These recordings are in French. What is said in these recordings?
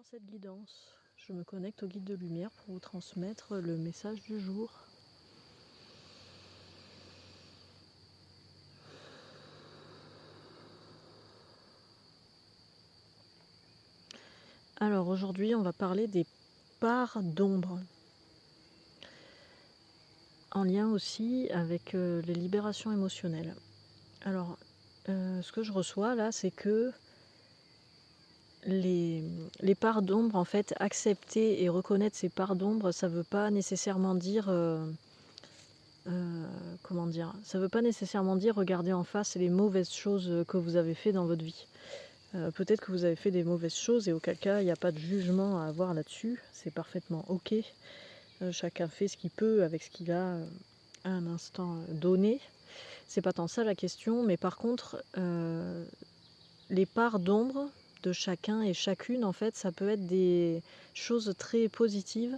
dans cette guidance. Je me connecte au guide de lumière pour vous transmettre le message du jour. Alors aujourd'hui, on va parler des parts d'ombre. En lien aussi avec les libérations émotionnelles. Alors, ce que je reçois là, c'est que les parts d'ombre, en fait, accepter et reconnaître ces parts d'ombre, ça ne veut pas nécessairement dire... comment dire, ça ne veut pas nécessairement dire regarder en face les mauvaises choses que vous avez fait dans votre vie. Peut-être que vous avez fait des mauvaises choses et auquel cas il n'y a pas de jugement à avoir là-dessus, c'est parfaitement ok. Chacun fait ce qu'il peut avec ce qu'il a à un instant donné. C'est pas tant ça la question, mais par contre les parts d'ombre de chacun et chacune, en fait, ça peut être des choses très positives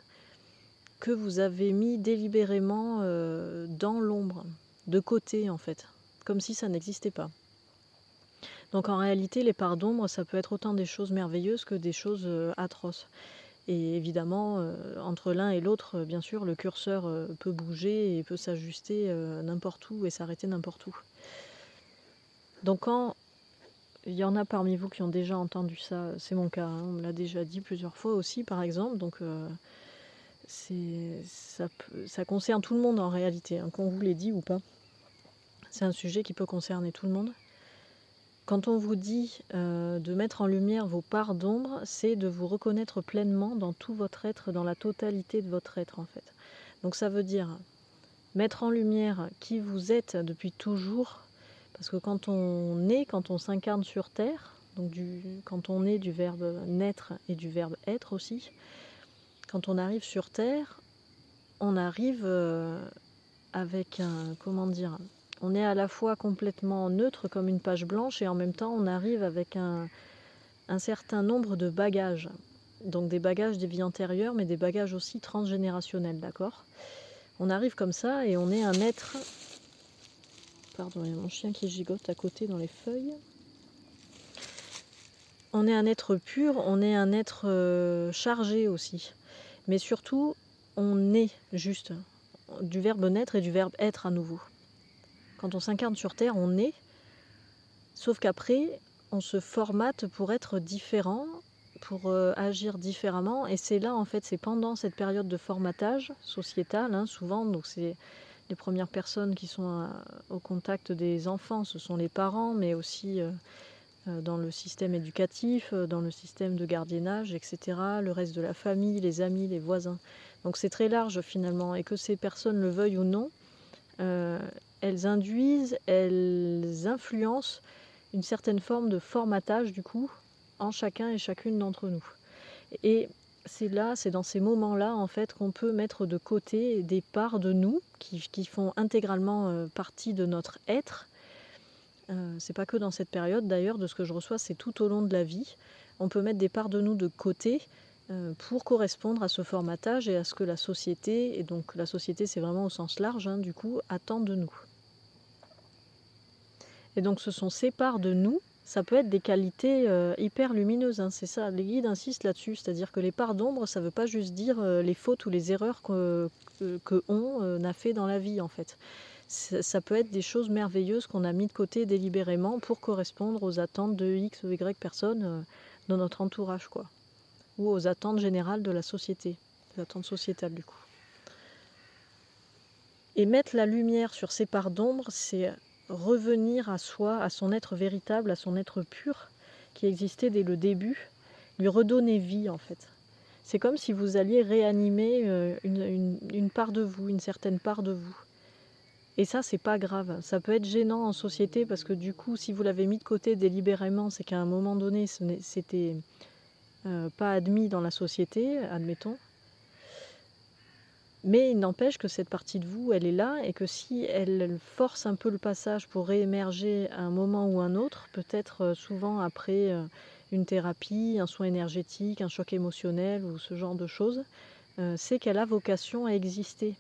que vous avez mis délibérément dans l'ombre, de côté en fait, comme si ça n'existait pas. Donc en réalité, les parts d'ombre, ça peut être autant des choses merveilleuses que des choses atroces. Et évidemment, entre l'un et l'autre, bien sûr, le curseur peut bouger et peut s'ajuster n'importe où et s'arrêter n'importe où. Donc quand il y en a parmi vous qui ont déjà entendu ça, c'est mon cas, hein, on me l'a déjà dit plusieurs fois aussi par exemple, donc ça concerne tout le monde en réalité, hein, qu'on vous l'ait dit ou pas. C'est un sujet qui peut concerner tout le monde. Quand on vous dit de mettre en lumière vos parts d'ombre, c'est de vous reconnaître pleinement dans tout votre être, dans la totalité de votre être en fait. Donc ça veut dire mettre en lumière qui vous êtes depuis toujours, parce que quand on s'incarne sur Terre, donc quand on est du verbe naître et du verbe être aussi, quand on arrive sur Terre, on arrive avec un, comment dire, on est à la fois complètement neutre comme une page blanche et en même temps on arrive avec un certain nombre de bagages. Donc des bagages des vies antérieures, mais des bagages aussi transgénérationnels, d'accord ? On arrive comme ça et on est un être... Pardon, il y a mon chien qui gigote à côté dans les feuilles. On est un être pur, on est un être chargé aussi. Mais surtout, on est juste du verbe naître et du verbe être à nouveau. Quand on s'incarne sur Terre, on est, sauf qu'après, on se formate pour être différent, pour agir différemment. Et c'est là, en fait, c'est pendant cette période de formatage sociétal, hein, souvent, donc c'est les premières personnes qui sont au contact des enfants, ce sont les parents, mais aussi dans le système éducatif, dans le système de gardiennage, etc., le reste de la famille, les amis, les voisins. Donc c'est très large finalement, et que ces personnes le veuillent ou non, elles induisent, elles influencent une certaine forme de formatage du coup en chacun et chacune d'entre nous. Et c'est dans ces moments-là en fait qu'on peut mettre de côté des parts de nous qui font intégralement partie de notre être. C'est pas que dans cette période d'ailleurs, de ce que je reçois, c'est tout au long de la vie. On peut mettre des parts de nous de côté pour correspondre à ce formatage et à ce que la société, et donc la société c'est vraiment au sens large, hein, du coup, attend de nous. Et donc ce sont ces parts de nous, ça peut être des qualités hyper lumineuses, hein, c'est ça, les guides insistent là-dessus, c'est-à-dire que les parts d'ombre, ça ne veut pas juste dire les fautes ou les erreurs qu'on a fait dans la vie en fait. Ça peut être des choses merveilleuses qu'on a mis de côté délibérément pour correspondre aux attentes de X ou Y personnes dans notre entourage, quoi. Ou aux attentes générales de la société, les attentes sociétales du coup. Et mettre la lumière sur ces parts d'ombre, c'est revenir à soi, à son être véritable, à son être pur, qui existait dès le début, lui redonner vie en fait. C'est comme si vous alliez réanimer une part de vous, une certaine part de vous. Et ça, c'est pas grave. Ça peut être gênant en société parce que du coup, si vous l'avez mis de côté délibérément, c'est qu'à un moment donné, c'était pas admis dans la société, admettons. Mais il n'empêche que cette partie de vous, elle est là et que si elle force un peu le passage pour réémerger à un moment ou un autre, peut-être souvent après une thérapie, un soin énergétique, un choc émotionnel ou ce genre de choses, c'est qu'elle a vocation à exister.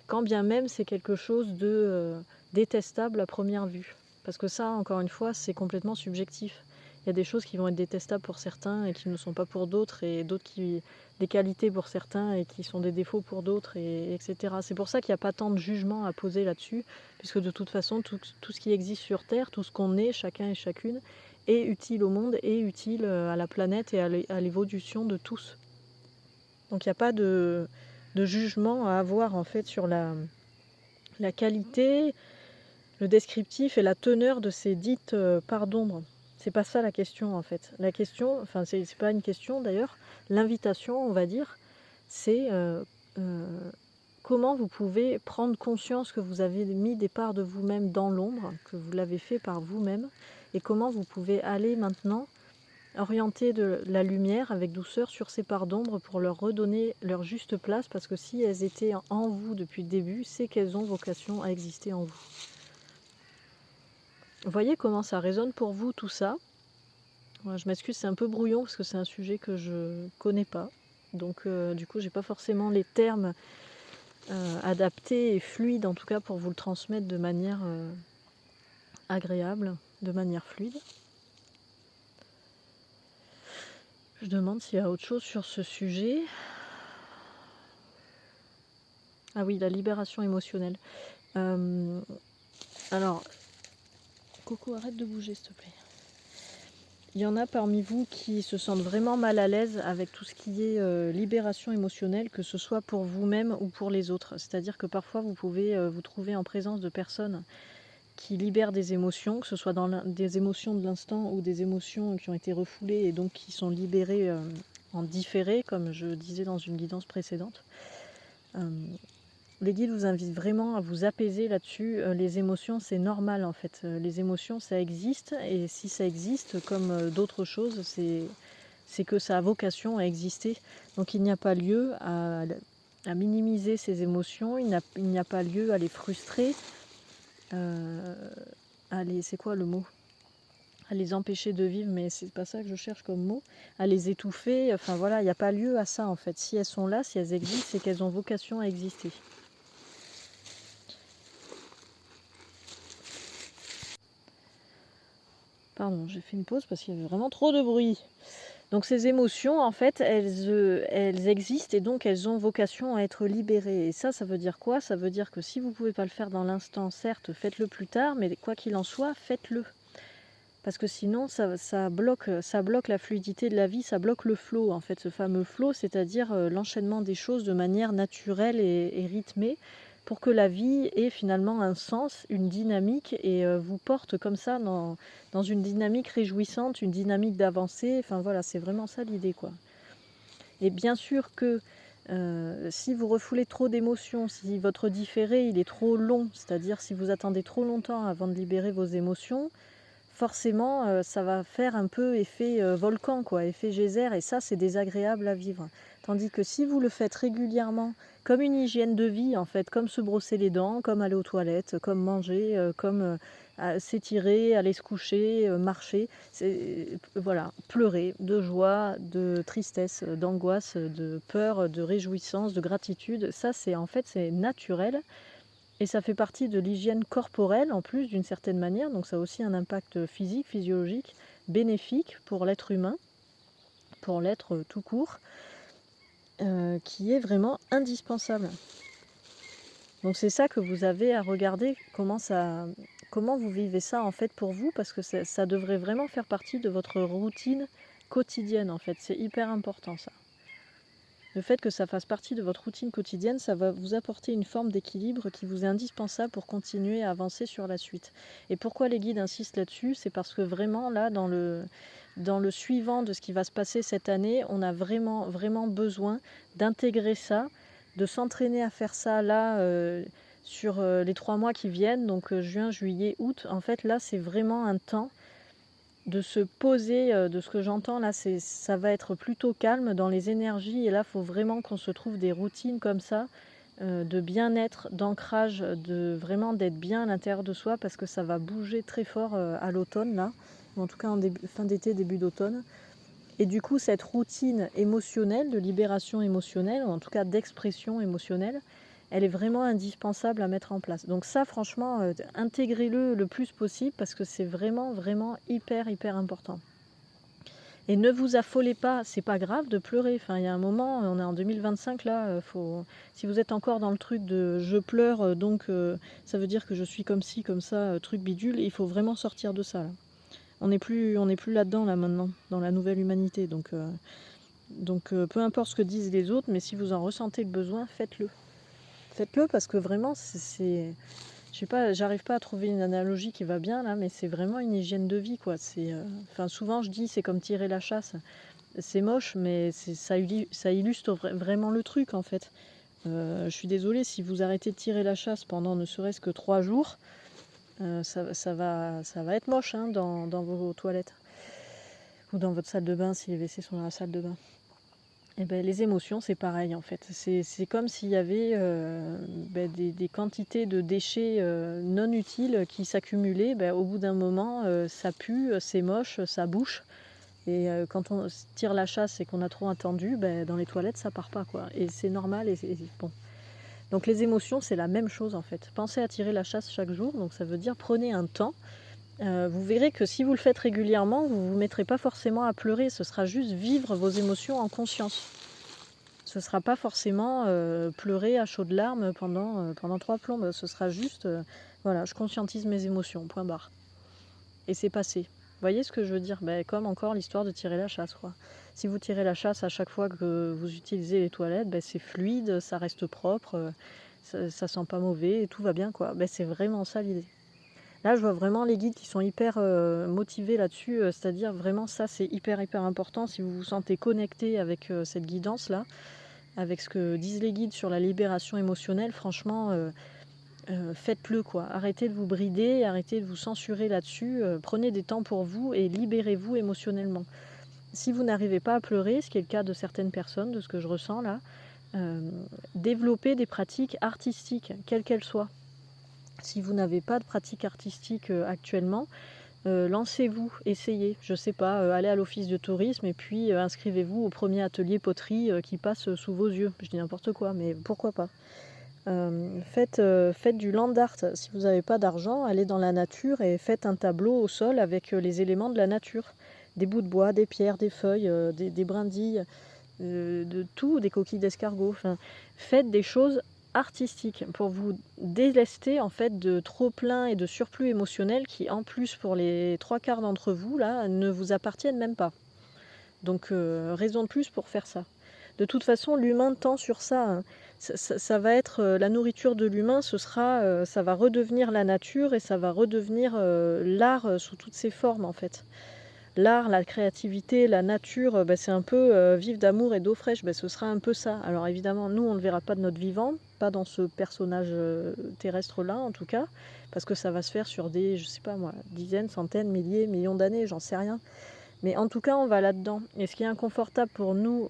Quand bien même c'est quelque chose de détestable à première vue. Parce que ça, encore une fois, c'est complètement subjectif. Il y a des choses qui vont être détestables pour certains et qui ne sont pas pour d'autres, et d'autres qui des qualités pour certains et qui sont des défauts pour d'autres, etc. C'est pour ça qu'il n'y a pas tant de jugement à poser là-dessus, puisque de toute façon, tout ce qui existe sur Terre, tout ce qu'on est, chacun et chacune, est utile au monde, est utile à la planète et à l'évolution de tous. Donc il n'y a pas de jugement à avoir en fait sur la qualité, le descriptif et la teneur de ces dites parts d'ombre. C'est pas ça la question en fait. La question, enfin c'est pas une question d'ailleurs, l'invitation on va dire, c'est comment vous pouvez prendre conscience que vous avez mis des parts de vous-même dans l'ombre, que vous l'avez fait par vous-même, et comment vous pouvez aller maintenant orienter de la lumière avec douceur sur ces parts d'ombre pour leur redonner leur juste place, parce que si elles étaient en vous depuis le début, c'est qu'elles ont vocation à exister en vous. Vous voyez comment ça résonne pour vous tout ça? Ouais, je m'excuse, c'est un peu brouillon parce que c'est un sujet que je connais pas. Donc du coup, j'ai pas forcément les termes adaptés et fluides, en tout cas pour vous le transmettre de manière agréable, de manière fluide. Je demande s'il y a autre chose sur ce sujet. Ah oui, la libération émotionnelle. Alors, Coco, arrête de bouger s'il te plaît. Il y en a parmi vous qui se sentent vraiment mal à l'aise avec tout ce qui est libération émotionnelle, que ce soit pour vous-même ou pour les autres. C'est-à-dire que parfois vous pouvez vous trouver en présence de personnes qui libèrent des émotions, que ce soit des émotions de l'instant ou des émotions qui ont été refoulées et donc qui sont libérées en différé, comme je disais dans une guidance précédente. Les guides vous invitent vraiment à vous apaiser là-dessus. Les émotions, c'est normal en fait. Les émotions, ça existe, et si ça existe, comme d'autres choses, c'est que ça a vocation à exister. Donc il n'y a pas lieu à minimiser ces émotions, il n'y a pas lieu à les frustrer, c'est quoi le mot? À les empêcher de vivre, mais c'est pas ça que je cherche comme mot, à les étouffer, enfin voilà, il n'y a pas lieu à ça en fait. Si elles sont là, si elles existent, c'est qu'elles ont vocation à exister. Pardon, j'ai fait une pause parce qu'il y avait vraiment trop de bruit. Donc ces émotions, en fait, elles existent et donc elles ont vocation à être libérées. Et ça veut dire quoi? Ça veut dire que si vous ne pouvez pas le faire dans l'instant, certes, faites-le plus tard, mais quoi qu'il en soit, faites-le. Parce que sinon, ça bloque la fluidité de la vie, ça bloque le flow, en fait, ce fameux flow, c'est-à-dire l'enchaînement des choses de manière naturelle et rythmée, pour que la vie ait finalement un sens, une dynamique, et vous porte comme ça dans une dynamique réjouissante, une dynamique d'avancée. Enfin voilà, c'est vraiment ça l'idée, quoi. Et bien sûr que si vous refoulez trop d'émotions, si votre différé il est trop long, c'est-à-dire si vous attendez trop longtemps avant de libérer vos émotions, forcément ça va faire un peu effet volcan, quoi, effet geyser, et ça c'est désagréable à vivre. Tandis que si vous le faites régulièrement, comme une hygiène de vie en fait, comme se brosser les dents, comme aller aux toilettes, comme manger, comme s'étirer, aller se coucher, marcher, voilà, pleurer de joie, de tristesse, d'angoisse, de peur, de réjouissance, de gratitude, ça c'est en fait c'est naturel. Et ça fait partie de l'hygiène corporelle en plus d'une certaine manière, donc ça a aussi un impact physique, physiologique, bénéfique pour l'être humain, pour l'être tout court, qui est vraiment indispensable. Donc c'est ça que vous avez à regarder, comment vous vivez ça en fait pour vous, parce que ça devrait vraiment faire partie de votre routine quotidienne en fait, c'est hyper important ça. Le fait que ça fasse partie de votre routine quotidienne, ça va vous apporter une forme d'équilibre qui vous est indispensable pour continuer à avancer sur la suite. Et pourquoi les guides insistent là-dessus? C'est parce que vraiment, là, dans le suivant de ce qui va se passer cette année, on a vraiment, vraiment besoin d'intégrer ça, de s'entraîner à faire ça là, sur les 3 mois qui viennent, donc juin, juillet, août. En fait, là, c'est vraiment un temps de se poser, de ce que j'entends là, ça va être plutôt calme dans les énergies, et là il faut vraiment qu'on se trouve des routines comme ça, de bien-être, d'ancrage, de vraiment d'être bien à l'intérieur de soi, parce que ça va bouger très fort à l'automne là, ou en tout cas en fin d'été, début d'automne. Et du coup cette routine émotionnelle, de libération émotionnelle, ou en tout cas d'expression émotionnelle, elle est vraiment indispensable à mettre en place. Donc ça, franchement, intégrez-le le plus possible, parce que c'est vraiment, vraiment hyper, hyper important. Et ne vous affolez pas, c'est pas grave de pleurer. Enfin, il y a un moment, on est en 2025 là, si vous êtes encore dans le truc de je pleure, donc ça veut dire que je suis comme ci, comme ça, truc bidule, il faut vraiment sortir de ça là. On n'est plus là-dedans là maintenant, dans la nouvelle humanité. Donc peu importe ce que disent les autres, mais si vous en ressentez le besoin, faites-le. Faites-le parce que vraiment, je sais pas, j'arrive pas à trouver une analogie qui va bien là, mais c'est vraiment une hygiène de vie quoi. Souvent je dis c'est comme tirer la chasse. C'est moche, mais ça illustre vraiment le truc en fait. Je suis désolée, si vous arrêtez de tirer la chasse pendant ne serait-ce que 3 jours, ça va être moche hein, dans vos toilettes. Ou dans votre salle de bain, si les WC sont dans la salle de bain. Et ben, les émotions, c'est pareil en fait. C'est comme s'il y avait des quantités de déchets non utiles qui s'accumulaient. Ben, au bout d'un moment, ça pue, c'est moche, ça bouche. Et quand on tire la chasse et qu'on a trop attendu, ben, dans les toilettes, ça part pas, quoi. Et c'est normal. Et bon. Donc les émotions, c'est la même chose en fait. Pensez à tirer la chasse chaque jour. Donc ça veut dire prenez un temps. Vous verrez que si vous le faites régulièrement, vous ne vous mettrez pas forcément à pleurer. Ce sera juste vivre vos émotions en conscience. Ce ne sera pas forcément pleurer à chaudes larmes pendant 3 plombes. Ce sera juste, voilà, je conscientise mes émotions, point barre. Et c'est passé. Vous voyez ce que je veux dire? Comme encore l'histoire de tirer la chasse, quoi. Si vous tirez la chasse à chaque fois que vous utilisez les toilettes, c'est fluide, ça reste propre, ça sent pas mauvais et tout va bien, quoi. C'est vraiment ça l'idée. Là, je vois vraiment les guides qui sont hyper motivés là-dessus, c'est-à-dire vraiment ça, c'est hyper important. Si vous vous sentez connecté avec cette guidance-là, avec ce que disent les guides sur la libération émotionnelle, franchement, faites-le quoi. Arrêtez de vous brider, arrêtez de vous censurer là-dessus, prenez des temps pour vous et libérez-vous émotionnellement. Si vous n'arrivez pas à pleurer, ce qui est le cas de certaines personnes, de ce que je ressens là, développez des pratiques artistiques, quelles qu'elles soient. Si vous n'avez pas de pratique artistique actuellement, lancez-vous, essayez, je sais pas, allez à l'office de tourisme et puis inscrivez-vous au premier atelier poterie qui passe sous vos yeux. Je dis n'importe quoi, mais pourquoi pas. Faites du land art. Si vous n'avez pas d'argent, allez dans la nature et faites un tableau au sol avec les éléments de la nature. Des bouts de bois, des pierres, des feuilles, des brindilles, de tout, des coquilles d'escargot. Enfin, faites des choses artistiques pour vous délester en fait de trop plein et de surplus émotionnel qui en plus pour les 3/4 d'entre vous là ne vous appartiennent même pas. Donc raison de plus pour faire ça. De toute façon l'humain tend sur ça, hein. Ça va être la nourriture de l'humain, ça va redevenir la nature et ça va redevenir l'art sous toutes ses formes en fait. L'art, la créativité, la nature, c'est un peu vivre d'amour et d'eau fraîche, ce sera un peu ça. Alors évidemment, nous, on ne le verra pas de notre vivant, pas dans ce personnage terrestre-là en tout cas, parce que ça va se faire sur des, je sais pas moi, dizaines, centaines, milliers, millions d'années, j'en sais rien. Mais en tout cas, on va là-dedans. Et ce qui est inconfortable pour nous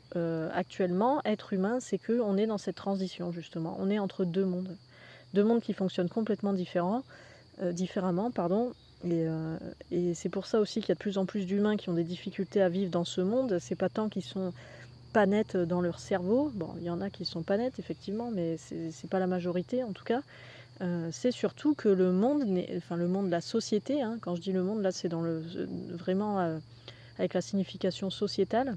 actuellement, être humain, c'est qu'on est dans cette transition justement. On est entre deux mondes. Deux mondes qui fonctionnent complètement différemment, pardon. Et c'est pour ça aussi qu'il y a de plus en plus d'humains qui ont des difficultés à vivre dans ce monde. C'est pas tant qu'ils sont pas nets dans leur cerveau. Bon, il y en a qui sont pas nets, effectivement, mais c'est pas la majorité en tout cas. C'est surtout que le monde, le monde de la société, hein, quand je dis le monde, là c'est vraiment avec la signification sociétale,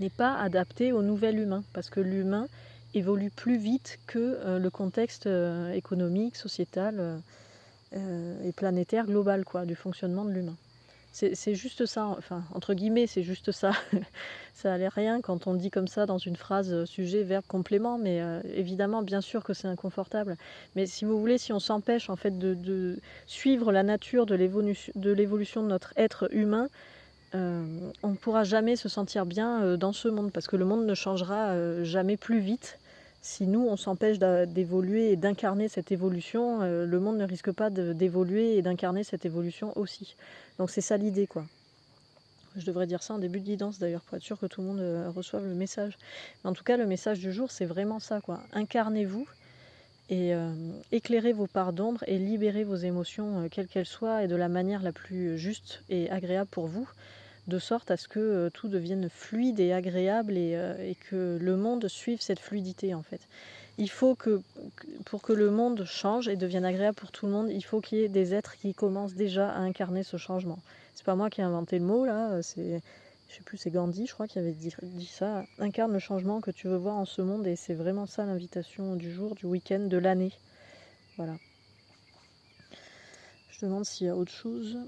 n'est pas adapté au nouvel humain, parce que l'humain évolue plus vite que le contexte économique, sociétal et planétaire global quoi, du fonctionnement de l'humain. C'est juste ça, enfin entre guillemets c'est juste ça. Ça a l'air rien quand on dit comme ça dans une phrase sujet, verbe, complément, mais évidemment bien sûr que c'est inconfortable. Mais si vous voulez, si on s'empêche en fait de suivre la nature de l'évolution de notre être humain, on ne pourra jamais se sentir bien dans ce monde, parce que le monde ne changera jamais plus vite. Si nous, on s'empêche d'évoluer et d'incarner cette évolution, le monde ne risque pas d'évoluer et d'incarner cette évolution aussi. Donc c'est ça l'idée, quoi. Je devrais dire ça en début de guidance d'ailleurs, pour être sûr que tout le monde reçoive le message. Mais en tout cas, le message du jour, c'est vraiment ça, quoi. Incarnez-vous et éclairez vos parts d'ombre et libérez vos émotions, quelles qu'elles soient, et de la manière la plus juste et agréable pour vous, de sorte à ce que tout devienne fluide et agréable et que le monde suive cette fluidité en fait. Il faut pour que le monde change et devienne agréable pour tout le monde, il faut qu'il y ait des êtres qui commencent déjà à incarner ce changement. C'est pas moi qui ai inventé le mot là, je sais plus, c'est Gandhi, je crois, qui avait dit ça. Incarne le changement que tu veux voir en ce monde, et c'est vraiment ça l'invitation du jour, du week-end, de l'année. Voilà. Je demande s'il y a autre chose.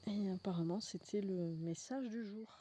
Et apparemment, c'était le message du jour.